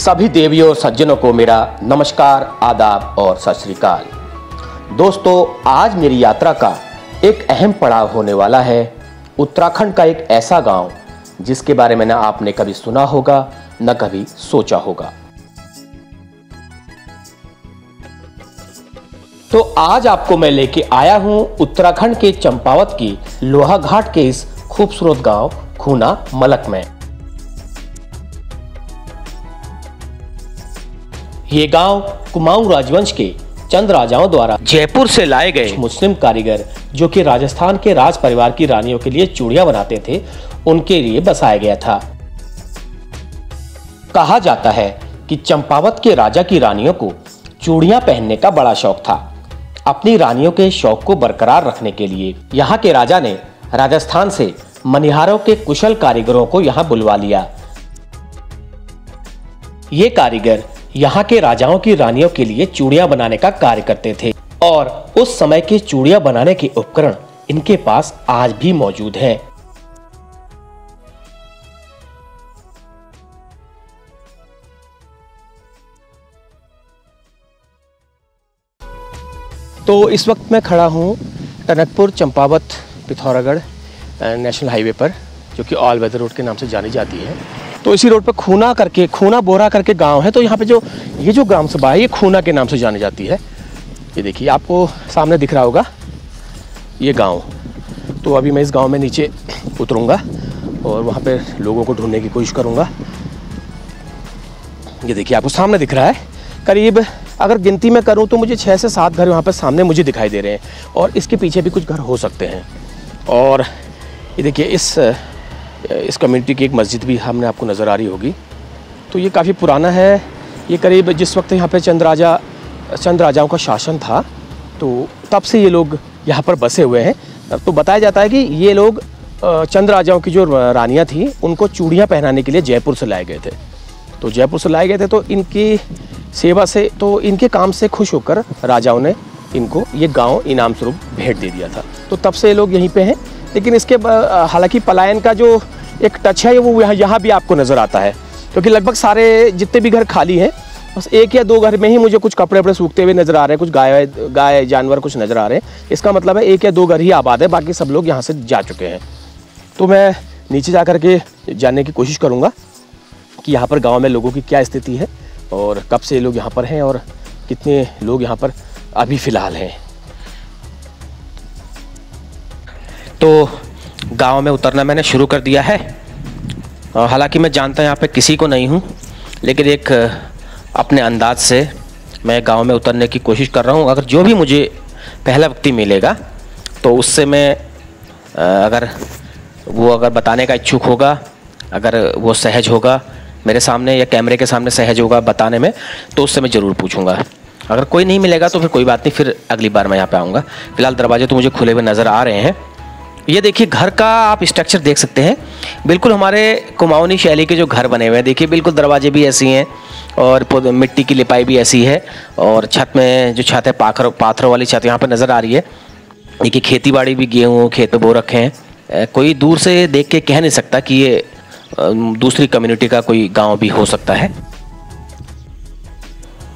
सभी देवियों और सज्जनों को मेरा नमस्कार, आदाब और सत श्री अकाल। दोस्तों, आज मेरी यात्रा का एक अहम पड़ाव होने वाला है उत्तराखंड का एक ऐसा गांव जिसके बारे में न आपने कभी सुना होगा न कभी सोचा होगा। तो आज आपको मैं लेके आया हूं उत्तराखंड के चंपावत की लोहाघाट के इस खूबसूरत गांव खूना मलक में। ये गांव कुमाऊं राजवंश के चंद राजाओं द्वारा जयपुर से लाए गए मुस्लिम कारीगर जो कि राजस्थान के राज परिवार की रानियों के लिए चूड़ियां बनाते थे, उनके लिए बसाया गया था। कहा जाता है कि चंपावत के राजा की रानियों को चूड़ियां पहनने का बड़ा शौक था। अपनी रानियों के शौक को बरकरार रखने के लिए यहाँ के राजा ने राजस्थान से मनिहारों के कुशल कारीगरों को यहाँ बुलवा लिया। ये कारीगर यहाँ के राजाओं की रानियों के लिए चूड़ियां बनाने का कार्य करते थे और उस समय के चूड़ियां बनाने के उपकरण इनके पास आज भी मौजूद हैं। तो इस वक्त मैं खड़ा हूँ टनकपुर चंपावत पिथौरागढ़ नेशनल हाईवे पर, जो कि ऑल वेदर रोड के नाम से जानी जाती है। तो इसी रोड पर खूना बोरा करके गांव है। तो यहाँ पे ये जो ग्राम सभा है ये खूना के नाम से जानी जाती है। ये देखिए, आपको सामने दिख रहा होगा ये गांव। तो अभी मैं इस गांव में नीचे उतरूंगा और वहाँ पे लोगों को ढूंढने की कोशिश करूँगा। ये देखिए, आपको सामने दिख रहा है करीब, अगर गिनती में करूँ तो मुझे 6 से 7 घर वहाँ पर सामने मुझे दिखाई दे रहे हैं और इसके पीछे भी कुछ घर हो सकते हैं। और ये देखिए, इस कम्युनिटी की एक मस्जिद भी हमने आपको नज़र आ रही होगी। तो ये काफ़ी पुराना है। ये करीब जिस वक्त यहाँ पे चंद राजाओं का शासन था, तो तब से ये लोग यहाँ पर बसे हुए हैं। तो बताया जाता है कि ये लोग चंद राजाओं की जो रानियाँ थीं उनको चूड़ियाँ पहनाने के लिए जयपुर से लाए गए थे। तो जयपुर से लाए गए थे, तो इनकी सेवा से, तो इनके काम से खुश होकर राजाओं ने इनको ये गाँव इनाम स्वरूप भेंट दे दिया था। तो तब से ये लोग यहीं पर हैं। लेकिन इसके हालांकि पलायन का जो एक टच है वो यहाँ भी आपको नज़र आता है, क्योंकि लगभग सारे जितने भी घर खाली हैं, बस 1 या 2 घर में ही मुझे कुछ कपड़े वपड़े सूखते हुए नज़र आ रहे हैं, कुछ गाय जानवर कुछ नज़र आ रहे हैं। इसका मतलब है 1 या 2 घर ही आबाद है, बाकी सब लोग यहाँ से जा चुके हैं। तो मैं नीचे जा कर के जानने की कोशिश करूँगा कि यहाँ पर गाँव में लोगों की क्या स्थिति है और कब से लोग यहाँ पर हैं और कितने लोग यहाँ पर अभी फ़िलहाल हैं। तो गांव में उतरना मैंने शुरू कर दिया है। हालांकि मैं जानता यहाँ पे किसी को नहीं हूँ, लेकिन एक अपने अंदाज से मैं गांव में उतरने की कोशिश कर रहा हूँ। अगर जो भी मुझे पहला व्यक्ति मिलेगा तो उससे मैं अगर बताने का इच्छुक होगा, अगर वो सहज होगा मेरे सामने या कैमरे के सामने सहज होगा बताने में, तो उससे मैं ज़रूर पूछूंगा। अगर कोई नहीं मिलेगा तो फिर कोई बात नहीं, फिर अगली बार मैं यहाँ पे आऊँगा। फिलहाल दरवाजे तो मुझे खुले हुए नज़र आ रहे हैं। ये देखिए, घर का आप स्ट्रक्चर देख सकते हैं, बिल्कुल हमारे कुमाऊनी शैली के जो घर बने हुए हैं। देखिए, बिल्कुल दरवाजे भी ऐसी हैं और मिट्टी की लिपाई भी ऐसी है। और छत में जो छत है पाथरों वाली छत यहाँ पर नज़र आ रही है। देखिए, खेती बाड़ी भी गेहूँ खेत पे बो रखे हैं। कोई दूर से देख के कह नहीं सकता कि ये दूसरी कम्युनिटी का कोई गाँव भी हो सकता है।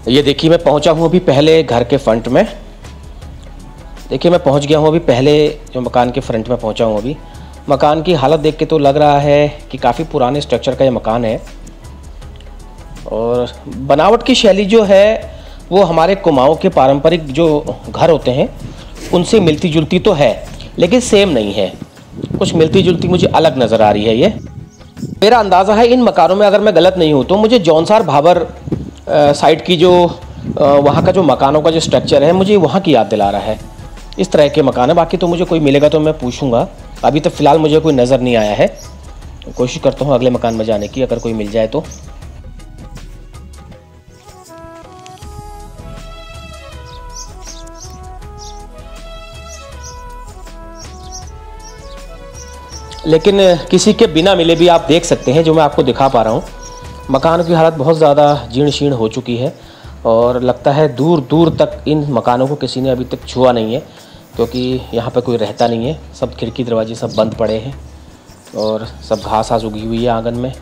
ये देखिए, मैं पहुँचा हूँ अभी पहले घर के फ्रंट में। देखिए, मैं पहुंच गया हूं अभी पहले जो मकान के फ्रंट में पहुंचा हूं। अभी मकान की हालत देख के तो लग रहा है कि काफ़ी पुराने स्ट्रक्चर का ये मकान है और बनावट की शैली जो है वो हमारे कुमाऊं के पारंपरिक जो घर होते हैं उनसे मिलती जुलती तो है, लेकिन सेम नहीं है। कुछ मिलती जुलती मुझे अलग नज़र आ रही है। ये मेरा अंदाज़ा है इन मकानों में, अगर मैं गलत नहीं हूँ तो मुझे जौनसार भाबर साइड की जो वहाँ का जो मकानों का जो स्ट्रक्चर है मुझे वहाँ की याद दिला रहा है। इस तरह के मकान है। बाकी तो मुझे कोई मिलेगा तो मैं पूछूंगा। अभी तो फ़िलहाल मुझे कोई नज़र नहीं आया है। कोशिश करता हूँ अगले मकान में जाने की, अगर कोई मिल जाए तो। लेकिन किसी के बिना मिले भी आप देख सकते हैं, जो मैं आपको दिखा पा रहा हूँ, मकान की हालत बहुत ज़्यादा जीर्ण शीर्ण हो चुकी है और लगता है दूर दूर तक इन मकानों को किसी ने अभी तक छुआ नहीं है, क्योंकि यहाँ पे कोई रहता नहीं है। सब खिड़की दरवाजे सब बंद पड़े हैं और सब घास उगी हुई है आंगन में।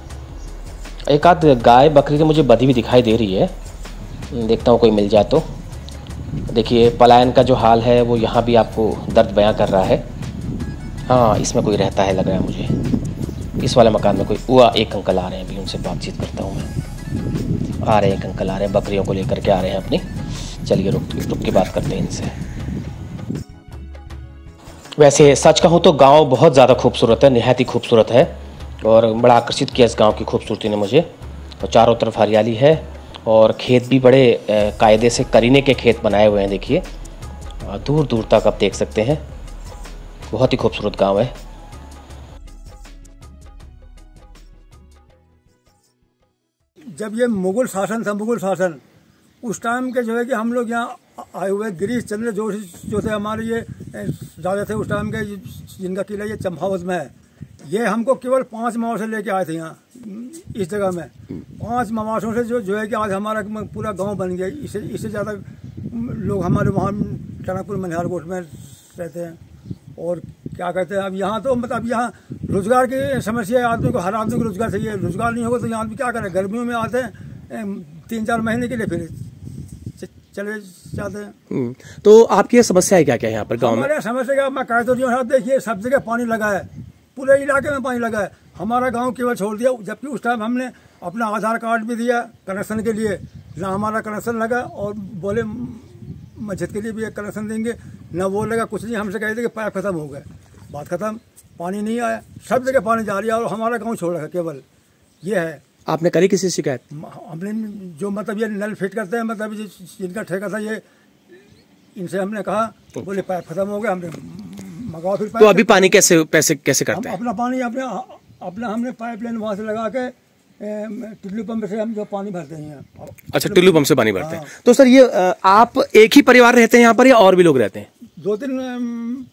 एक आध गाय बकरी तो मुझे बधी हुई दिखाई दे रही है, देखता हूँ कोई मिल जाए तो। देखिए पलायन का जो हाल है वो यहाँ भी आपको दर्द बयां कर रहा है। हाँ, इसमें कोई रहता है लग रहा है मुझे, इस वाले मकान में कोई। हुआ एक अंकल आ रहे हैं, अभी उनसे बातचीत करता हूँ मैं। आ रहे हैं एक अंकल, आ रहे हैं, बकरियों को लेकर के आ रहे हैं अपनी। चलिए रुक के बात करते हैं इनसे। वैसे सच कहूँ तो गांव बहुत ज़्यादा खूबसूरत है, निहायत ही खूबसूरत है, और बड़ा आकर्षित किया इस गांव की खूबसूरती ने मुझे। और चारों तरफ हरियाली है और खेत भी बड़े कायदे से करीने के खेत बनाए हुए हैं। देखिए दूर दूर तक आप देख सकते हैं, बहुत ही खूबसूरत गांव है। जब ये मुगल शासन था, मुगल शासन, उस टाइम के जो है कि हम लोग यहाँ आए हुए गिरीश चंद्र जोशी जो थे हमारे ये राजा थे उस टाइम के, जिनका किला ये चंपावत में है। ये हमको केवल 5 माह से लेके आए थे यहाँ इस जगह में। 5 मवासों से जो है कि आज हमारा पूरा गांव बन गया। इससे ज़्यादा लोग हमारे वहाँ टनकपुर मनिहार कोट में रहते हैं। और क्या कहते हैं, अब यहाँ तो मतलब यहाँ रोजगार की समस्या है, आदमी को, हर आदमी को रोजगार चाहिए। रोजगार नहीं होगा तो यहाँ आदमी क्या करें, गर्मियों में आते हैं 3-4 महीने के लिए, फिर चले जाते हैं। तो आपकी समस्या है क्या क्या यहाँ पर गाँव में? हमारे समस्या क्या, मैं कह तो रही हूँ, देखिए सब जगह पानी लगा है, पूरे इलाके में पानी लगा है। हमारा गांव केवल छोड़ दिया, जबकि उस टाइम हमने अपना आधार कार्ड भी दिया कनेक्शन के लिए, ना हमारा कनेक्शन लगा। और बोले मस्जिद के लिए भी एक कनेक्शन देंगे, ना वो लगा, कुछ नहीं। हमसे कहे थे कि पाइप खत्म हो गए, बात खत्म, पानी नहीं आया। सब जगह पानी जा रही है और हमारा गाँव छोड़ रखा केवल ये है। आपने करी किसी शिकायत? हमने जो मतलब ये नल फिट करते हैं, मतलब जिनका ठेका था ये, इनसे हमने कहा, बोले पाइप खत्म हो गया, हमने मंगाओ फिर। तो अभी पानी कैसे करते हैं? अपना पानी अपना हमने पाइपलाइन वहाँ से लगा के टुल्लू पंप से हम जो पानी भरते हैं। अच्छा, टुल्लू पंप से पानी भरते हैं। तो सर ये आप एक ही परिवार रहते हैं यहाँ पर या और भी लोग रहते हैं? 2-3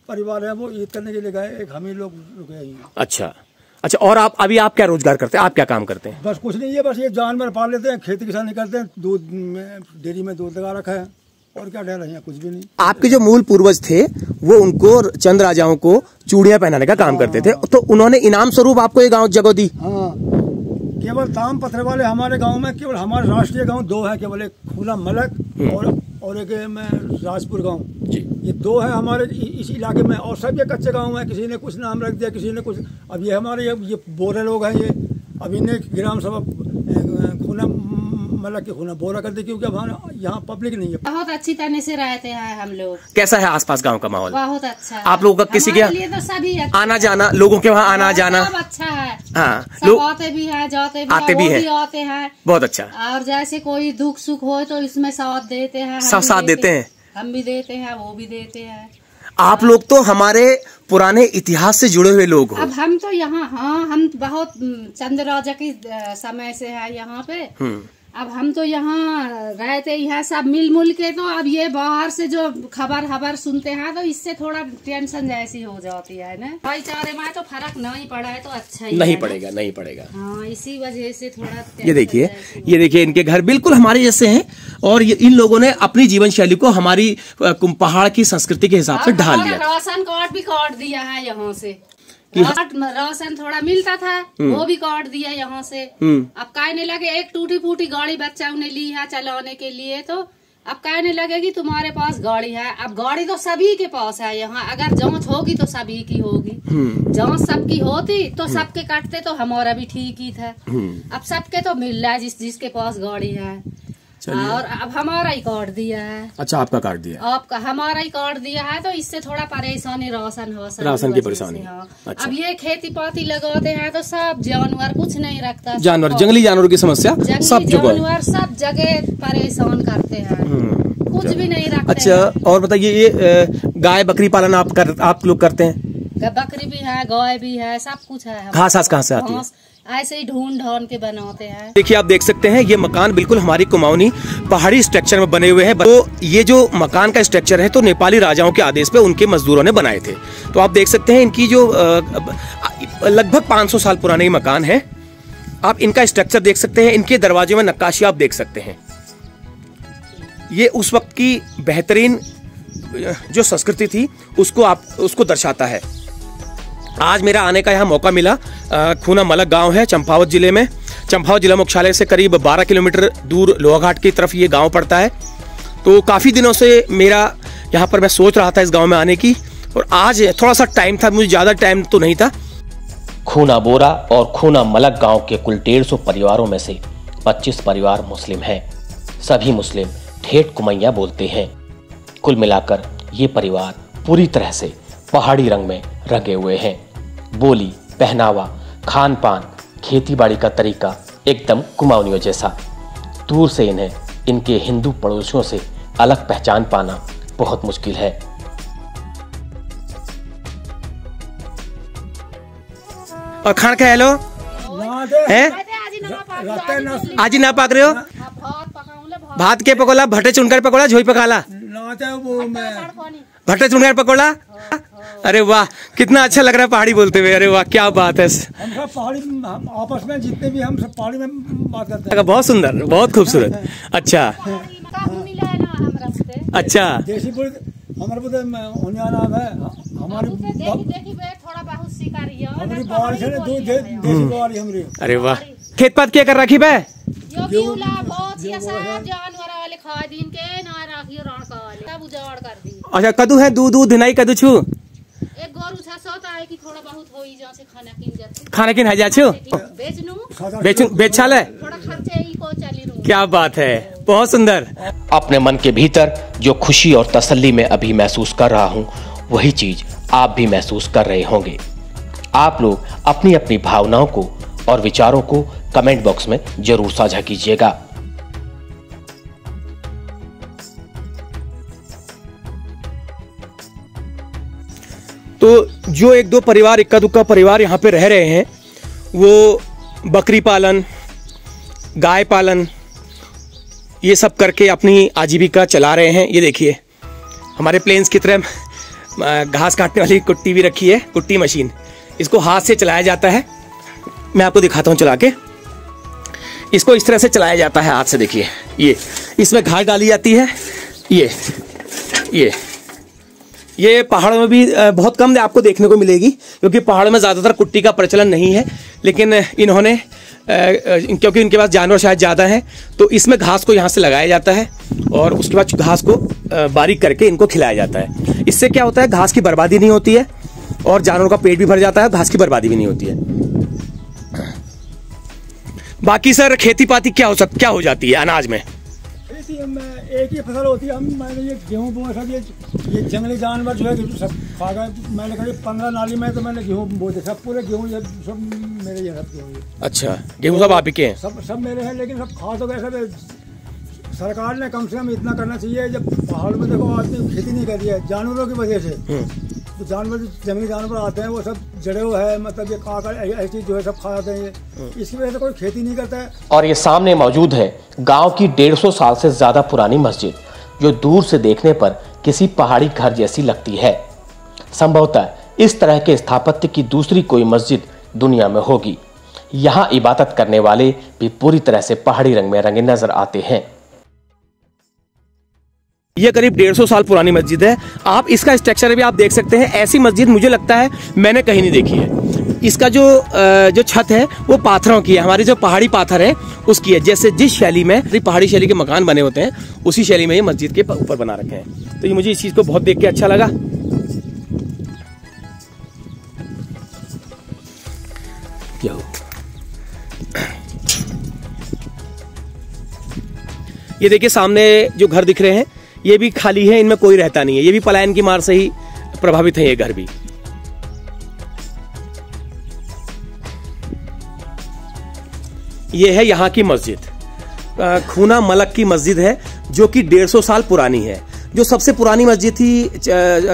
परिवार है, वो ईद करने के लिए गए, एक हम ही लोग रुके हैं। अच्छा, और आप अभी आप क्या रोजगार करते हैं, आप क्या काम करते हैं? बस कुछ नहीं है, बस ये जानवर पाल लेते हैं, खेती किसानी करते हैं, दूध में डेयरी में दूध लगा रखा है, और क्या डर है, कुछ भी नहीं। आपके जो मूल पूर्वज थे वो उनको चंद राजाओं को चूड़ियां पहनाने का काम करते थे, तो उन्होंने इनाम स्वरूप आपको ये गांव जगह दी? हाँ, केवल ताम पत्थर वाले हमारे गांव में केवल हमारे राष्ट्रीय गांव 2 है, केवल एक खूना मलक और एक में राजपुर गांव। ये 2 है हमारे इस इलाके में, और सब ये कच्चे गांव है। किसी ने कुछ नाम रख दिया, किसी ने कुछ। अब ये हमारे ये बोरे लोग हैं, ये अब इन्हें ग्राम सभा खूना मलक के खूना बोरा कर दी, क्योंकि अब यहाँ पब्लिक नहीं है। बहुत अच्छी तरह से रहते हैं हम लोग। कैसा है आसपास गांव का माहौल? बहुत अच्छा है। आप लोगों का किसी के लिए तो सभी अच्छा, आना जाना, लोगों के वहाँ आना जाना सब अच्छा है। हाँ, लोग आते भी हैं, जाते भी आते भी हैं, बहुत अच्छा। और जैसे कोई दुख सुख हो तो इसमें साथ देते हैं, साथ देते हैं, हम भी देते हैं, वो भी देते हैं। आप लोग तो हमारे पुराने इतिहास से जुड़े हुए लोग हो। अब हम तो यहाँ, हाँ, हम बहुत चंद्र राजा के समय से है यहाँ पे। अब हम तो यहाँ रहते ही हैं, सब मिलजुल के। तो अब ये बाहर से जो खबर सुनते हैं तो इससे थोड़ा टेंशन जैसी हो जाती है ना। भाईचारे में तो फर्क नहीं पड़ा है तो अच्छा ही नहीं पड़ेगा। हाँ, इसी वजह से थोड़ा। ये देखिए इनके घर बिल्कुल हमारे जैसे हैं, और इन लोगों ने अपनी जीवन शैली को हमारी पहाड़ की संस्कृति के हिसाब से ढाल दिया। राशन कार्ड भी काट दिया है यहाँ से, राशन थोड़ा मिलता था वो भी काट दिया यहाँ से। अब कहने लगे एक टूटी फूटी गाड़ी बच्चा ने ली है चलाने के लिए, तो अब कहने लगे कि तुम्हारे पास गाड़ी है। अब गाड़ी तो सभी के पास है यहाँ, अगर जांच होगी तो सभी की होगी। जांच सबकी होती तो सबके काटते तो हमारा भी ठीक ही था। अब सबके तो मिल रहा है जिसके पास गाड़ी है। और अब हमारा ही काट दिया है। अच्छा, आपका काट दिया? आपका हमारा ही काट दिया है, तो इससे थोड़ा परेशानी राशन की परेशानी। हाँ। अच्छा। अब ये खेती पाती लगाते हैं तो सब जानवर कुछ नहीं रखता, जंगली जानवरों की समस्या सब जानवर सब जगह परेशान करते हैं, कुछ भी नहीं रखते। अच्छा, और बताइए ये गाय बकरी पालन आप लोग करते हैं? बकरी भी है, गाय भी है, सब कुछ है। घास कहाँ से आती है? ऐसे ही ढूंढ के बनाते हैं। देखिए आप देख सकते हैं ये मकान बिल्कुल हमारी कुमाऊनी पहाड़ी स्ट्रक्चर में बने हुए हैं। तो ये जो मकान का स्ट्रक्चर है तो नेपाली राजाओं के आदेश पे उनके मजदूरों ने बनाए थे। तो आप देख सकते हैं इनकी जो लगभग 500 साल पुराने मकान है। आप इनका स्ट्रक्चर देख सकते हैं, इनके दरवाजे में नक्काशी आप देख सकते हैं। ये उस वक्त की बेहतरीन जो संस्कृति थी उसको दर्शाता है। आज मेरा आने का यहाँ मौका मिला। खूना मलक गांव है, चंपावत जिले में। चंपावत जिला मुख्यालय से करीब 12 किलोमीटर दूर लोहाघाट की तरफ ये गांव पड़ता है। तो काफ़ी दिनों से मेरा यहाँ पर मैं सोच रहा था इस गांव में आने की, और आज थोड़ा सा टाइम था, मुझे ज़्यादा टाइम तो नहीं था। खूना बोरा और खूना मलक गांव के कुल 150 परिवारों में से 25 परिवार मुस्लिम हैं। सभी मुस्लिम ठेठ कुमैया बोलते हैं। कुल मिलाकर ये परिवार पूरी तरह से पहाड़ी रंग में रंगे हुए हैं। बोली, पहनावा, खान पान, खेती बाड़ी का तरीका एकदम कुमाऊनियों जैसा। दूर से इन्हें इनके हिंदू पड़ोसियों से अलग पहचान पाना बहुत मुश्किल है। और खान का हेलो है आज ही ना पाक रहे हो? भात के पकोड़ा, भट्टे चुनकर पकोड़ा, झोई पकाला, भट्टे चुनकर पकोड़ा। अरे वाह, कितना अच्छा लग रहा है पहाड़ी बोलते हुए। अरे वाह, क्या बात है। हम सब पहाड़ी आपस में जितने भी हम सब पहाड़ी में बात करते हैं। बहुत सुंदर, बहुत खूबसूरत। अच्छा अच्छा, हमारे नाम है हमारी बाढ़ से देसी बाढ़ हमारी। अरे वाह, खेत पात क्या कर रखी बे? अच्छा, कद्दू है, दूध दूध धिनाई कद्दू छू खाना किन है छू बेचा ले। क्या बात है, बहुत सुंदर। अपने मन के भीतर जो खुशी और तसल्ली में अभी महसूस कर रहा हूँ, वही चीज आप भी महसूस कर रहे होंगे। आप लोग अपनी अपनी भावनाओं को और विचारों को कमेंट बॉक्स में जरूर साझा कीजिएगा। तो जो एक दो परिवार, इक्का दुक्का परिवार यहाँ पे रह रहे हैं, वो बकरी पालन, गाय पालन, ये सब करके अपनी आजीविका चला रहे हैं। ये देखिए, हमारे प्लेन्स की तरह घास काटने वाली कुट्टी भी रखी है, कुट्टी मशीन। इसको हाथ से चलाया जाता है। मैं आपको दिखाता हूँ चला के। इसको इस तरह से चलाया जाता है हाथ से। देखिए, ये इसमें घास डाली जाती है। ये पहाड़ों में भी बहुत कम आपको देखने को मिलेगी, क्योंकि पहाड़ों में ज़्यादातर कुट्टी का प्रचलन नहीं है। लेकिन इन्होंने क्योंकि इनके पास जानवर शायद ज़्यादा हैं, तो इसमें घास को यहाँ से लगाया जाता है और उसके बाद घास को बारीक करके इनको खिलाया जाता है। इससे क्या होता है, घास की बर्बादी नहीं होती है और जानवरों का पेट भी भर जाता है, घास की बर्बादी भी नहीं होती है। बाकी सर, खेती पाती क्या हो जाती है अनाज में? खेती में एक ही फसल होती है। मैंने ये गेहूँ बोया सब, ये जंगली जानवर जो है सब खा गए। मैंने करीब 15 नाली में तो मैंने गेहूँ बोए थे, सब पूरे गेहूँ ये सब मेरे ये सब गेहूँ। अच्छा, गेहूँ सब आप ही के हैं? सब मेरे हैं, लेकिन सब खा तो गए सब। सरकार ने कम से कम इतना करना चाहिए, जब पहाड़ में देखो आदमी खेती नहीं कर रही है जानवरों की वजह से, तो जानवर जंगली जानवर आते हैं, वो सब जड़े हुए है, मतलब ये काकर ऐसी जो है सब खा जाते हैं। इसकी वजह से कोई खेती नहीं करता है। और ये सामने मौजूद है गांव की 150 साल से ज्यादा पुरानी मस्जिद, जो दूर से देखने पर किसी पहाड़ी घर जैसी लगती है। संभवतः इस तरह के स्थापत्य की दूसरी कोई मस्जिद दुनिया में होगी। यहाँ इबादत करने वाले भी पूरी तरह से पहाड़ी रंग में रंगे नजर आते हैं। ये करीब 150 साल पुरानी मस्जिद है। आप इसका स्ट्रक्चर भी आप देख सकते हैं। ऐसी मस्जिद मुझे लगता है मैंने कहीं नहीं देखी है। इसका जो छत है वो पाथरों की है, हमारी जो पहाड़ी पाथर है उसकी है। जैसे जिस शैली में पहाड़ी शैली के मकान बने होते हैं, उसी शैली में ये मस्जिद के ऊपर बना रखे हैं। तो ये मुझे इस चीज को बहुत देख के अच्छा लगा। क्या हो, ये देखिए सामने जो घर दिख रहे हैं, ये भी खाली है, इनमें कोई रहता नहीं है। ये भी पलायन की मार से ही प्रभावित है ये घर भी। ये है यहाँ की मस्जिद, खूना मलक की मस्जिद है, जो कि 150 साल पुरानी है। जो सबसे पुरानी मस्जिद थी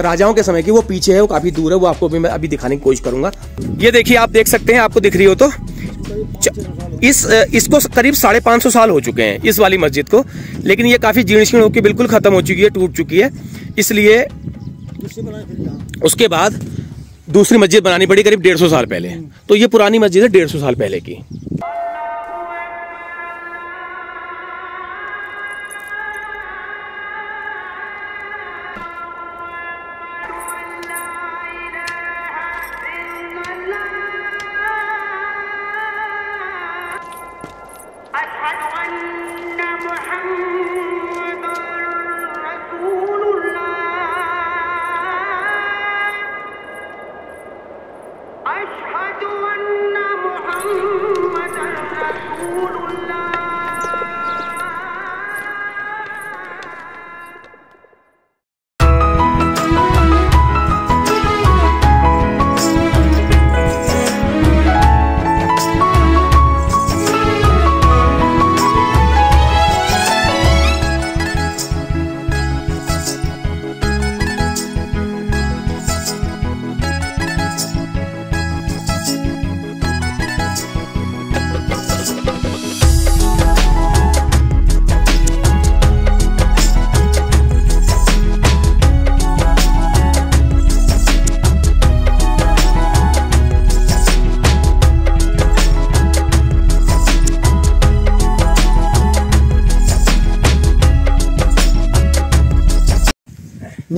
राजाओं के समय की, वो पीछे है, वो काफी दूर है, वो आपको भी मैं अभी दिखाने की कोशिश करूंगा। ये देखिए, आप देख सकते हैं, आपको दिख रही हो तो इसको करीब 550 साल हो चुके हैं इस वाली मस्जिद को। लेकिन ये काफी जीर्ण शीर्ण होकर बिल्कुल खत्म हो चुकी है, टूट चुकी है। इसलिए उसके बाद दूसरी मस्जिद बनानी पड़ी करीब 150 साल पहले। तो ये पुरानी मस्जिद है 150 साल पहले की।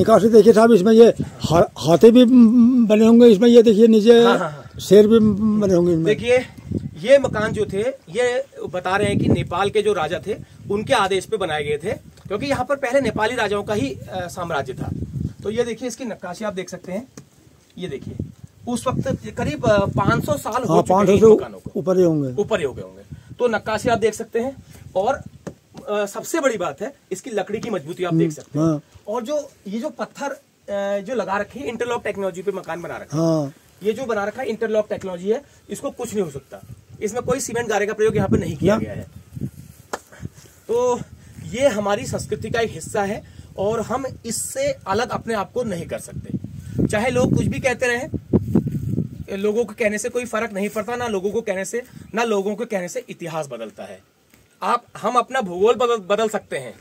निकासी देखिए साहब, इसमें ये हाथी भी बने होंगे इसमें, ये देखिए नीचे शेर भी बने होंगे इनमें। देखिए ये मकान जो थे ये बता रहे हैं कि नेपाल के जो राजा थे उनके आदेश पे बनाए गए थे, क्योंकि यहाँ पर पहले नेपाली राजाओं का ही साम्राज्य था। तो ये देखिए इसकी नक्काशी आप देख सकते हैं, ये देखिए उस वक्त करीब 500 साल हो चुके हैं मकानों को, ऊपर ही हो गए होंगे। तो नक्काशी आप देख सकते हैं, और सबसे बड़ी बात है इसकी लकड़ी की मजबूती आप देख सकते हैं। और जो ये जो पत्थर जो लगा रखे हैं, इंटरलॉक टेक्नोलॉजी पे मकान बना रखा है, ये जो बना रखा है इंटरलॉक टेक्नोलॉजी है, इसको कुछ नहीं हो सकता, इसमें कोई सीमेंट गारे का प्रयोग यहाँ पे नहीं किया गया है। तो ये हमारी संस्कृति का एक हिस्सा है और हम इससे अलग अपने आप को नहीं कर सकते। चाहे लोग कुछ भी कहते रहे, लोगों को कहने से कोई फर्क नहीं पड़ता, ना लोगों के कहने से इतिहास बदलता है। हम अपना भूगोल बदल सकते हैं,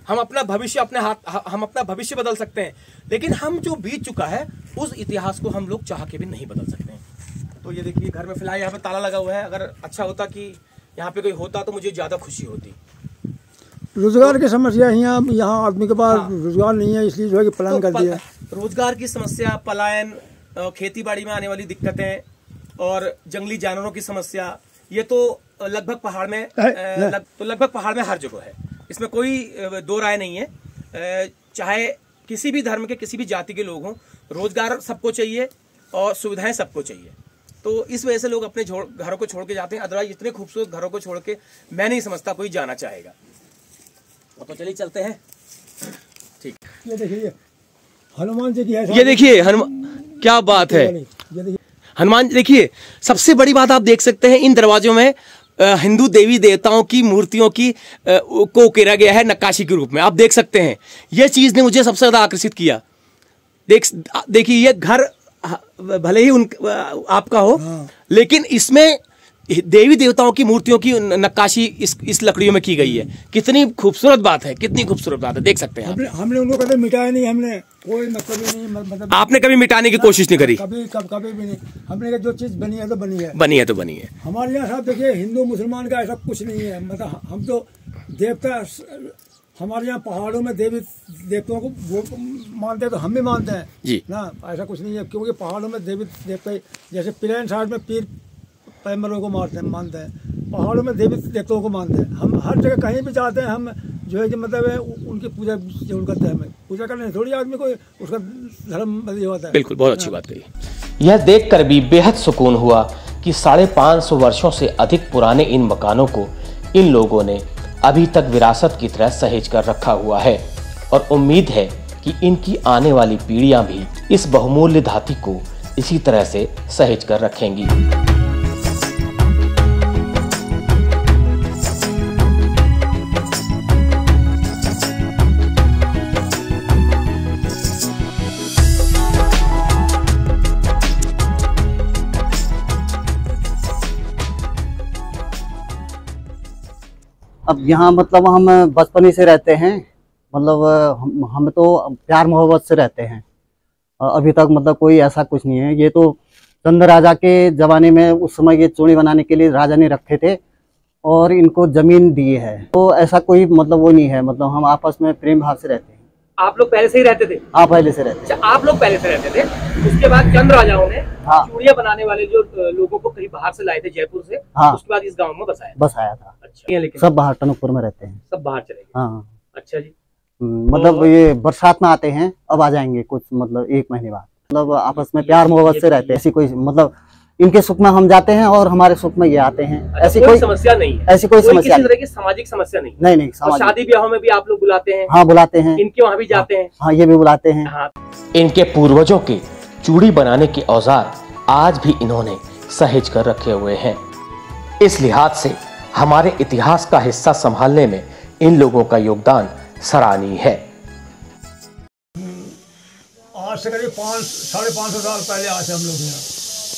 हम अपना भविष्य बदल सकते हैं, लेकिन हम जो बीत चुका है उस इतिहास को हम लोग चाह के भी नहीं बदल सकते हैं। तो ये देखिए घर में फिलहाल यहाँ पे ताला लगा हुआ है, अगर अच्छा होता कि यहाँ पे कोई होता तो मुझे ज्यादा खुशी होती। रोजगार की समस्या यहाँ आदमी के पास रोजगार नहीं है, इसलिए जो है कि पलायन कर दिया। रोजगार की समस्या, पलायन, खेती बाड़ी में आने वाली दिक्कतें और जंगली जानवरों की समस्या, ये तो लगभग पहाड़ में हर जगह है, इसमें कोई दो राय नहीं है। चाहे किसी भी धर्म के, किसी भी जाति के लोग हों, रोजगार सबको चाहिए और सुविधाएं सबको चाहिए। तो इस वजह से लोग अपने घरों को छोड़ के जाते हैं, अदरवाइज इतने खूबसूरत घरों को छोड़ के मैं नहीं समझता कोई जाना चाहेगा। तो चलिए चलते हैं। ठीक, ये देखिए हनुमान जी की है, ये देखिए क्या बात है, हनुमान देखिए। सबसे बड़ी बात आप देख सकते हैं इन दरवाजों में हिंदू देवी देवताओं की मूर्तियों की को उकेरा गया है नक्काशी के रूप में, आप देख सकते हैं। यह चीज ने मुझे सबसे ज्यादा आकर्षित किया। देखिए ये घर भले ही आपका हो, लेकिन इसमें देवी देवताओं की मूर्तियों की नक्काशी इस लकड़ियों में की गई है। कितनी खूबसूरत बात है, कितनी खूबसूरत बात है, देख सकते हैं। हमने उनको कभी मिटाया नहीं, हमने कोई मतलब नहीं, मतलब आपने कभी मिटाने की कोशिश नहीं करी? कभी भी नहीं। हमने जो चीज बनी है तो बनी है, बनी है। हमारे यहाँ साहब देखिए हिंदू मुसलमान का ऐसा कुछ नहीं है, मतलब हम तो देवता, हमारे यहाँ पहाड़ों में देवी देवताओं को वो मानते हैं तो हम भी मानते हैं जी ना, ऐसा कुछ नहीं है। क्योंकि पहाड़ों में देवी देवता, जैसे प्लेन साइड में पीर पैगंबरों को मानते हैं, पहाड़ों में देवी देवताओं को मानते हैं। हम हर जगह कहीं भी जाते हैं, हम जो है कि मतलब उनकी पूजा जरूर करते हैं। हमें पूजा करने थोड़ी आदमी को उसका धर्म बदल होता है। बिल्कुल, बहुत अच्छी बात कही। यह देखकर भी बेहद सुकून हुआ कि 550 वर्षों से अधिक पुराने इन मकानों को इन लोगों ने अभी तक विरासत की तरह सहेज कर रखा हुआ है, और उम्मीद है कि इनकी आने वाली पीढ़ियां भी इस बहुमूल्य धातु को इसी तरह से सहेज कर रखेंगी। अब यहाँ मतलब हम बचपन से रहते हैं, मतलब हम तो प्यार मोहब्बत से रहते हैं। अभी तक मतलब कोई ऐसा कुछ नहीं है। ये तो चंद राजा के ज़माने में उस समय ये चूड़ी बनाने के लिए राजा ने रखे थे और इनको जमीन दी है, तो ऐसा कोई मतलब वो नहीं है। मतलब हम आपस में प्रेम भाव से रहते हैं। आप लोग पहले से ही रहते थे? आप पहले से रहते थे। आप लोग पहले से रहते थे, उसके बाद चंद राजाओं ने चूड़ियां बनाने वाले जो लोगों को कहीं बाहर से लाए थे जयपुर से, उसके बाद इस गांव में बसाया था। अच्छा, लेकिन सब बाहर टनकपुर में रहते हैं, सब बाहर चले गए। हाँ, अच्छा जी। मतलब ये बरसात में आते हैं, अब आ जाएंगे कुछ मतलब 1 महीने बाद। मतलब आपस में प्यार मोहब्बत से रहते हैं। ऐसी कोई मतलब इनके सुख में हम जाते हैं और हमारे सुख में ये आते हैं। ऐसी कोई समस्या नहीं है, ऐसी कोई समस्या किसी तरह की सामाजिक समस्या नहीं। नहीं, शादी ब्याहों में भी आप लोग बुलाते हैं? हाँ, बुलाते हैं। इनके वहाँ भी जाते हैं? हाँ, ये भी बुलाते हैं। हाँ। इनके पूर्वजों के चूड़ी बनाने के औजार आज भी इन्होंने सहेज कर रखे हुए हैं। इस लिहाज से हमारे इतिहास का हिस्सा संभालने में इन लोगों का योगदान सराहनीय है। आज से करीब 500-550 साल पहले आए थे हम लोग यहाँ।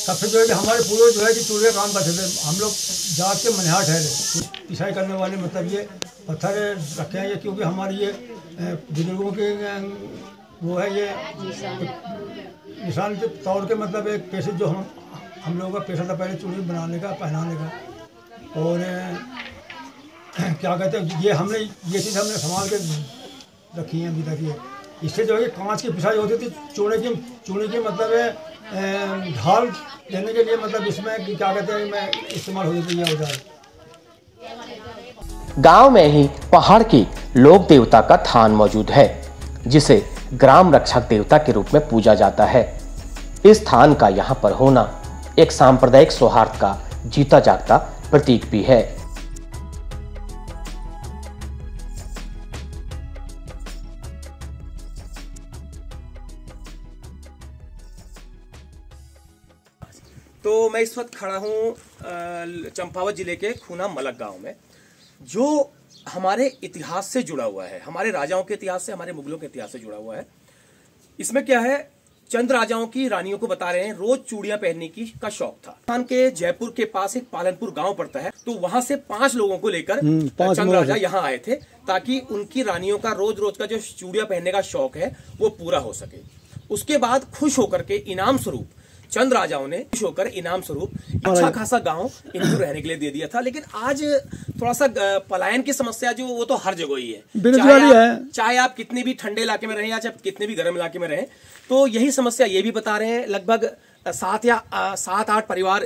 तब से जो है कि हमारे पूर्वज जो है कि चूल्हे काम करते थे। हम लोग जात के मनिहार ठहरे, पिसाई करने वाले, मतलब ये पत्थर रखे हैं ये, क्योंकि हमारी ये बुजुर्गों के वो है ये निशान के तौर के, मतलब एक पेशे जो हम लोगों का पेशा था पहले चूड़ी बनाने का, पहनाने का। और क्या कहते हैं, ये चीज़ हमने संभाल के रखी है अभी तक। ये इससे जो है कांच की पिसाई होती थी, चूने की मतलब है ढाल देने के लिए, मतलब इसमें क्या कहते हैं मैं इस्तेमाल होती थी ये औजार। गांव में ही पहाड़ की लोक देवता का थान मौजूद है, जिसे ग्राम रक्षक देवता के रूप में पूजा जाता है। इस थान का यहाँ पर होना एक सांप्रदायिक सौहार्द का जीता जागता प्रतीक भी है। तो मैं इस वक्त खड़ा हूँ चंपावत जिले के खूना मलक गांव में, जो हमारे इतिहास से जुड़ा हुआ है, हमारे राजाओं के इतिहास से, हमारे मुगलों के इतिहास से जुड़ा हुआ है। इसमें क्या है, चंद राजाओं की रानियों को बता रहे हैं रोज चूड़ियां पहनने का शौक था। राजस्थान के जयपुर के पास एक पालनपुर गांव पड़ता है, तो वहां से 5 लोगों को लेकर चंद राजा यहाँ आए थे, ताकि उनकी रानियों का रोज रोज का जो चूड़ियां पहनने का शौक है वो पूरा हो सके। उसके बाद खुश होकर के इनाम स्वरूप चंद राजाओं ने खुश होकर इनाम स्वरूप अच्छा खासा गांव इनको रहने के लिए दे दिया था। लेकिन आज थोड़ा सा पलायन की समस्या जो वो तो हर जगह ही है, चाहे आप कितने भी ठंडे इलाके में रहें या चाहे कितने भी गर्म इलाके में रहें, तो यही समस्या ये भी बता रहे हैं। लगभग 7-8 परिवार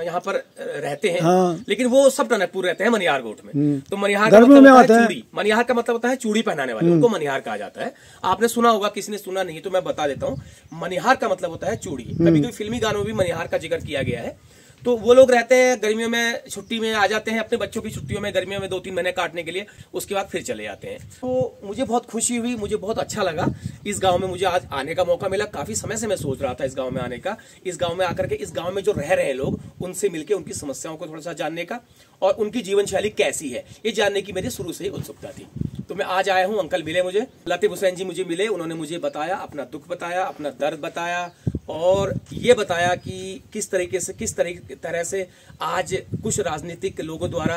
यहाँ पर रहते हैं, लेकिन वो सब टनकपुर रहते हैं मनिहार गोठ में। तो मनिहार का मतलब होता है चूड़ी, मनिहार का मतलब होता है चूड़ी पहनाने वाले, उनको मनिहार कहा जाता है। आपने सुना होगा, किसी ने सुना नहीं तो मैं बता देता हूँ। मनिहार का मतलब होता है चूड़ी। कभी कभी फिल्मी गानों में भी मनिहार का जिक्र किया गया है। तो वो लोग रहते हैं, गर्मियों में छुट्टी में आ जाते हैं, अपने बच्चों की छुट्टियों में गर्मियों में 2-3 महीने काटने के लिए, उसके बाद फिर चले जाते हैं। तो मुझे बहुत खुशी हुई, मुझे बहुत अच्छा लगा इस गांव में मुझे आज आने का मौका मिला। काफी समय से मैं सोच रहा था इस गांव में आने का, इस गांव में आकर के इस गांव में जो रह रहे हैं लोग, उनसे मिलकर उनकी समस्याओं को थोड़ा सा जानने का और उनकी जीवन शैली कैसी है ये जानने की मेरी शुरू से ही उत्सुकता थी। तो मैं आज आया हूँ, अंकल मिले मुझे, लतीफ हुसैन जी मुझे मिले, उन्होंने मुझे बताया, अपना दुख बताया, अपना दर्द बताया और ये बताया कि किस तरह से आज कुछ राजनीतिक लोगों द्वारा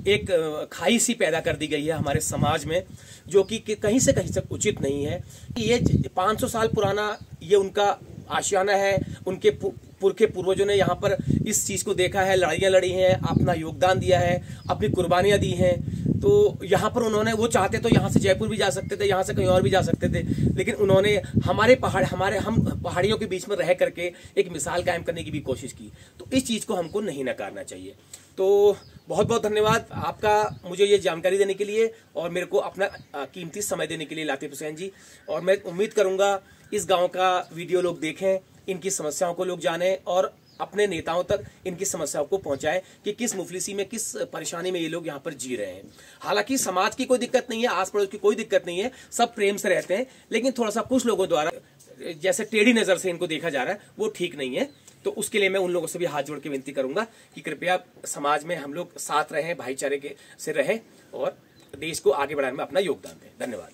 एक खाई सी पैदा कर दी गई है हमारे समाज में, जो कि कहीं से कहीं तक उचित नहीं है। ये 500 साल पुराना ये उनका आशियाना है, उनके पुरखे पूर्वजों ने यहाँ पर इस चीज को देखा है, लड़ाइयाँ लड़ी हैं, अपना योगदान दिया है, अपनी कुर्बानियां दी हैं। तो यहाँ पर उन्होंने, वो चाहते तो यहाँ से जयपुर भी जा सकते थे, यहाँ से कहीं और भी जा सकते थे, लेकिन उन्होंने हम पहाड़ियों के बीच में रह करके एक मिसाल कायम करने की भी कोशिश की। तो इस चीज को हमको नहीं नकारना चाहिए। तो बहुत बहुत धन्यवाद आपका मुझे ये जानकारी देने के लिए और मेरे को अपना कीमती समय देने के लिए लतीफ हुसैन जी। और मैं उम्मीद करूंगा इस गांव का वीडियो लोग देखें, इनकी समस्याओं को लोग जानें और अपने नेताओं तक इनकी समस्याओं को पहुंचाएं कि किस मुफलिसी में, किस परेशानी में ये लोग यहाँ पर जी रहे हैं। हालांकि समाज की कोई दिक्कत नहीं है, आस पड़ोस की कोई दिक्कत नहीं है, सब प्रेम से रहते हैं, लेकिन थोड़ा सा कुछ लोगों द्वारा जैसे टेढ़ी नजर से इनको देखा जा रहा है वो ठीक नहीं है। तो उसके लिए मैं उन लोगों से भी हाथ जोड़ के विनती करूंगा कि कृपया समाज में हम लोग साथ रहें, भाईचारे से रहें और देश को आगे बढ़ाने में अपना योगदान दें। धन्यवाद।